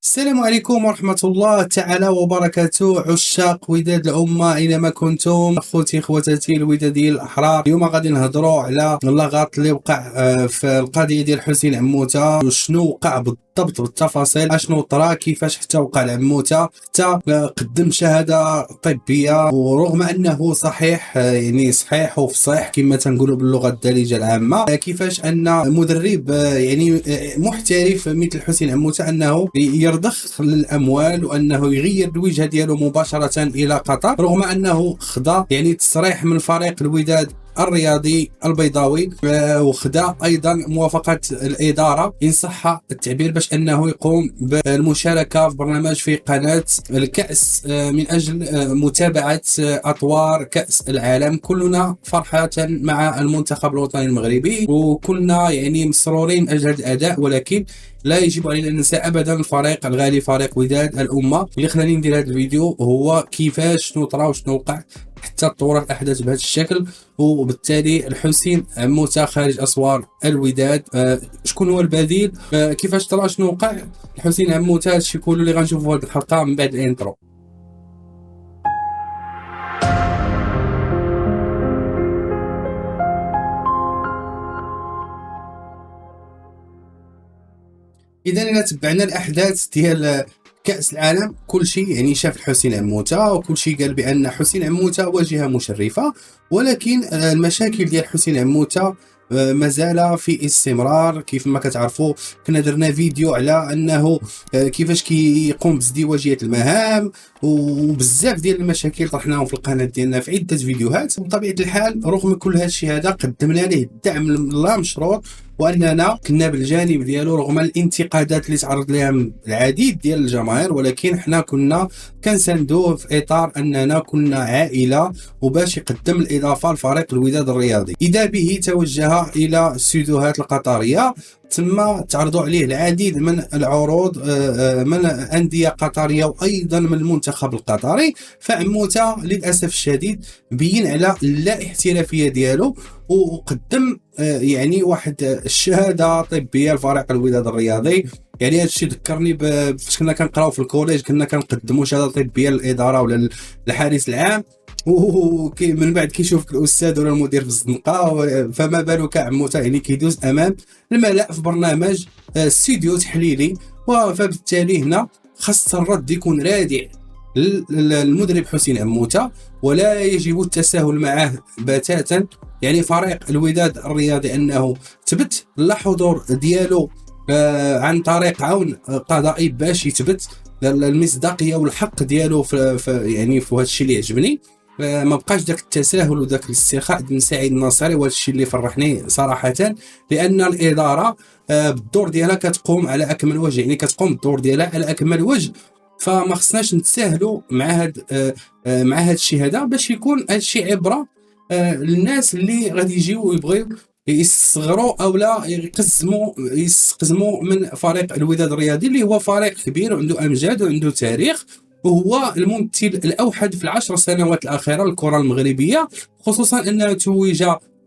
السلام عليكم ورحمة الله تعالى وبركاته. عشاق وداد الأمة أينما كنتم، أخوتي خواتاتي الوداد ديال الأحرار. اليوم غادي نهضروا على اللغط اللي وقع في القضية ديال حسين عموتة، وشنو وقع بالضبط بالتفاصيل، اشنو طرا، كيفاش حتى وقع لعموتة، حتى قدم شهادة طبية. ورغم أنه صحيح يعني صحيح وفصيح كما تنقولوا باللغة الدارجة العامة، كيفاش أن مدرب يعني محترف مثل حسين عموتة أنه يرضخ للاموال وانه يغير الوجهه ديالو مباشره الى قطر، رغم انه خدا يعني تصريح من فريق الوداد الرياضي البيضاوي، وخدا ايضا موافقه الاداره ان صح التعبير باش انه يقوم بالمشاركه في برنامج في قناه الكاس من اجل متابعه اطوار كاس العالم. كلنا فرحه مع المنتخب الوطني المغربي، وكلنا يعني مسرورين من اجل هذا الاداء، ولكن لا يجب علينا ان ننسى ابدا الفريق الغالي، فريق وداد الامه. اللي خلاني ندير هذا الفيديو هو كيفاش شنو طرا وشنو وقع حتى تطورت الاحداث بهذا الشكل، وبالتالي الحسين عموتة خارج اسوار الوداد. شكون هو البديل؟ كيفاش طرا، شنو وقع الحسين عموتة، هادشي كله اللي غنشوفوا هذه الحلقه من بعد الانترو. اذا إلا تبعنا الاحداث ديال كأس العالم، كل شيء يعني شاف الحسين عموتة، وكل شيء قال بأن حسين عموتة واجهة مشرفة، ولكن المشاكل ديال حسين عموتة مازال في استمرار. كيف ما كتعرفوا كنا درنا فيديو على انه كيفاش كيقوم بازدواجيه المهام، وبزاف ديال المشاكل طرحناهم في القناه ديالنا في عده فيديوهات. بطبيعه الحال رغم كل هذا الشيء هذا قدمنا ليه الدعم لا مشروط، واننا كنا بالجانب ديالو رغم الانتقادات اللي تعرض لها العديد ديال الجماهير، ولكن حنا كنا كنساندوه في اطار اننا كنا عائله، وباش يقدم الاضافه لفريق الوداد الرياضي. اذا به توجه الى السيدوهات القطريه، ثم تعرضوا عليه العديد من العروض من أندية قطرية وأيضا من المنتخب القطري. فعموتة للأسف الشديد بين على اللا احترافية ديالو، وقدم يعني واحد الشهادة طبية لفريق الوداد الرياضي. يعني هذا الشيء ذكرني فاش كنا كنقراو في الكوليج، كنا كنقدموا شهادة طبية للإدارة ولا للحارس العام، من بعد كيشوفك الاستاذ ولا المدير في الزنقه، فما بالك عموته يعني كيدوز امام الملأ في برنامج استوديو تحليلي. فبالتالي هنا خاص الرد يكون رادع للمدرب حسين عموته، ولا يجب التساهل معه بتاتا. يعني فريق الوداد الرياضي انه ثبت لا حضور ديالو عن طريق عون قضائي باش يثبت المصداقيه والحق ديالو في يعني في هذا الشيء اللي عجبني. ما بقاش داك التساهل وداك الاسترخاء بن سعيد الناصري، وهذا الشيء اللي فرحني صراحه، لان الاداره بالدور ديالها كتقوم على اكمل وجه، يعني كتقوم بالدور ديالها على اكمل وجه. فما خصناش نتساهلوا مع هذا الشيء هذا، باش يكون هذا الشيء عبره للناس اللي غادي يجيو ويبغيو يصغروا او لا يسقزموا من فريق الوداد الرياضي، اللي هو فريق كبير وعنده امجاد وعنده تاريخ، وهو الممثل الاوحد في العشر سنوات الاخيره للكره المغربيه، خصوصا انه توج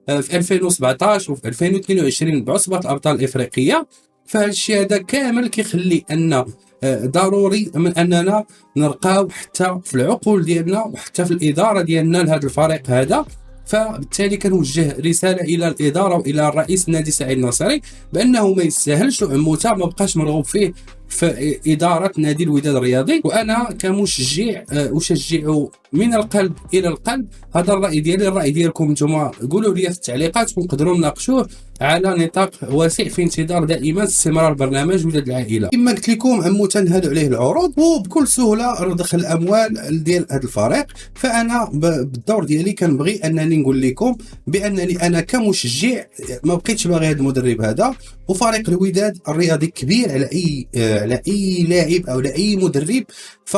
في 2017 وفي 2022 بعصبه الابطال الافريقيه. فهذا الشيء هذا كامل كيخلي ان ضروري من اننا نرقاو حتى في العقول ديالنا وحتى في الاداره ديالنا لهذا الفريق هذا. فبالتالي كنوجه رساله الى الاداره والى الرئيس النادي سعيد الناصري بانه ما يستاهلش، وعموته ما بقاش مرغوب فيه في اداره نادي الوداد الرياضي. وانا كمشجع اشجع من القلب الى القلب. هذا الراي ديالي، الراي ديالكم انتم قولوا لي في التعليقات ونقدروا نناقشوه على نطاق واسع، في انتظار دائما استمرار برنامج وداد العائله. كما قلت لكم عموته نهالوا عليه العروض، وبكل سهوله رضخ الاموال ديال هذا الفريق. فانا بالدور ديالي كنبغي انني نقول لكم بانني انا كمشجع ما بقيتش باغي هذا المدرب هذا، وفريق الوداد الرياضي كبير على اي لاعب او على اي مدرب. ف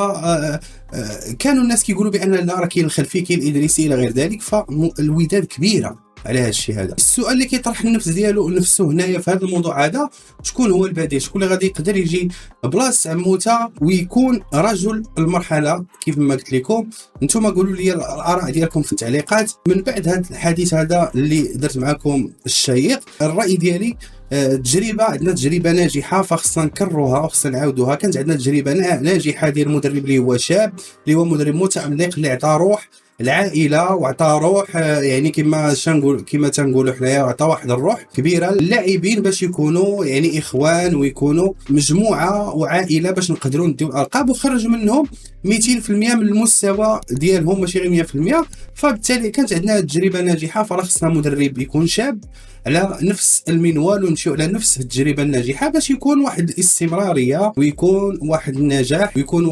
كانوا الناس كيقولوا بان لا راه كاين الخلفي، كاين الادريسي الى غير ذلك. فالوداد كبيره، على هذا الشيء هذا. السؤال اللي كيطرح النفس ديالو نفسه هنايا في هذا الموضوع هذا، شكون هو البديل؟ شكون اللي غادي يقدر يجي بلاصه عموته ويكون رجل المرحله؟ كيف ما قلت لكم انتم قولوا لي الاراء ديالكم في التعليقات. من بعد هذا الحديث هذا اللي درت معكم الشيق، الراي ديالي تجربه، عندنا تجربه ناجحه فخصنا نكرروها وخصنا نعاودوها. كانت عندنا تجربه ناجحه ديال مدرب اللي هو شاب، اللي هو مدرب متعمق اللي عطى روح العائله وعطى روح يعني كما تنقولوا حنايا، عطى واحد الروح كبيره للاعبين باش يكونوا يعني اخوان ويكونوا مجموعه وعائله باش نقدروا نديو الالقاب، وخرج منهم 200% من المستوى ديالهم ماشي غير 100%. فبالتالي كانت عندنا تجربه ناجحه، فراه خصنا مدرب يكون شاب على نفس المنوال ونمشيو على نفس التجربه الناجحه باش يكون واحد الاستمراريه ويكون واحد النجاح ويكون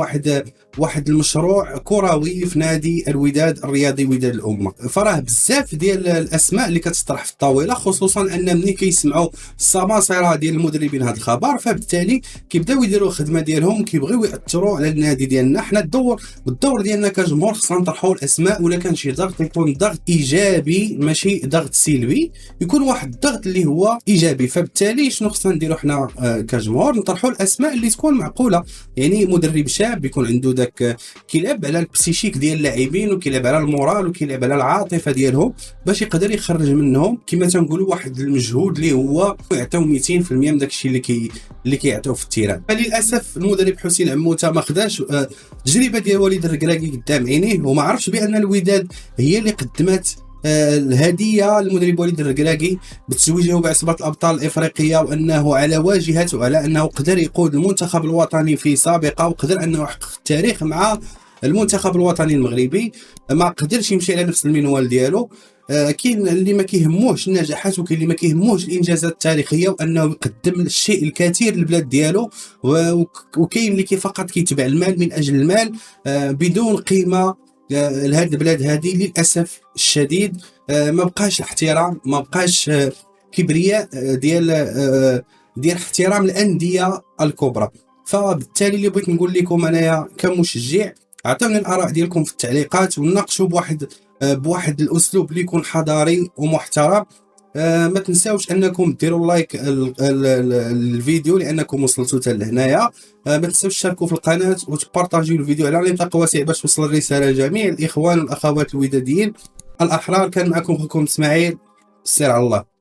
واحد المشروع كروي في نادي الوداد الرياضي وداد الامه. فراه بزاف ديال الاسماء اللي كتطرح في الطاوله، خصوصا ان ملي كيسمعوا السماسره ديال المدربين هذا الخبر فبالتالي كيبداو يديروا الخدمه ديالهم، كيبغيو ياثروا على النادي ديالنا. حنا بالدور ديالنا كجمهور خصنا نطرحوا الاسماء، ولا كان شي ضغط يكون ضغط ايجابي ماشي ضغط سلبي، يكون واحد الضغط اللي هو ايجابي. فبالتالي شنو خصنا نديروا حنا كجمهور؟ نطرحوا الاسماء اللي تكون معقوله، يعني مدرب شاب يكون عنده داك كيلعب على البسيشيك ديال اللاعبين وكيلعب على المورال وكيلعب على العاطفه ديالهم باش يقدر يخرج منهم كما تنقولوا واحد المجهود اللي هو يعطيو 200% من داك الشيء اللي كيعطيوه في التيران. فللاسف المدرب حسين عموته ما خداش التجربه ديال وليد الركراكي قدام عينيه، وما عرفش بان الوداد هي اللي قدمت الهديه للمدرب وليد الركراكي بتزويجه بعصبه الابطال الافريقيه، وانه على واجهته على انه قدر يقود المنتخب الوطني في سابقه، وقدر انه يحقق التاريخ مع المنتخب الوطني المغربي. ما قدرش يمشي على نفس المنوال ديالو. كاين اللي ما كيهموش النجاحات وكاين اللي ما كيهموش الانجازات التاريخيه وانه يقدم الشيء الكثير للبلاد ديالو، وكاين اللي فقط كيتبع المال من اجل المال بدون قيمه لهذه البلاد هذه. للاسف الشديد ما بقاش احترام، ما بقاش كبرياء ديال احترام الانديه الكبرى. فبالتالي اللي بغيت نقول لكم انايا كمشجع، عطوني الاراء ديالكم في التعليقات ونناقشوا بواحد الاسلوب اللي يكون حضاري ومحترم. ما تنساوش انكم ديروا لايك الفيديو لانكم وصلتوا حتى لهنايا. ما تنساوش تشاركوا في القناه وتبارطاجيو الفيديو على نطاق واسع باش توصل الرساله لجميع الاخوان والاخوات الوداديين الاحرار. كان معكم اخوكم اسماعيل، السير على الله.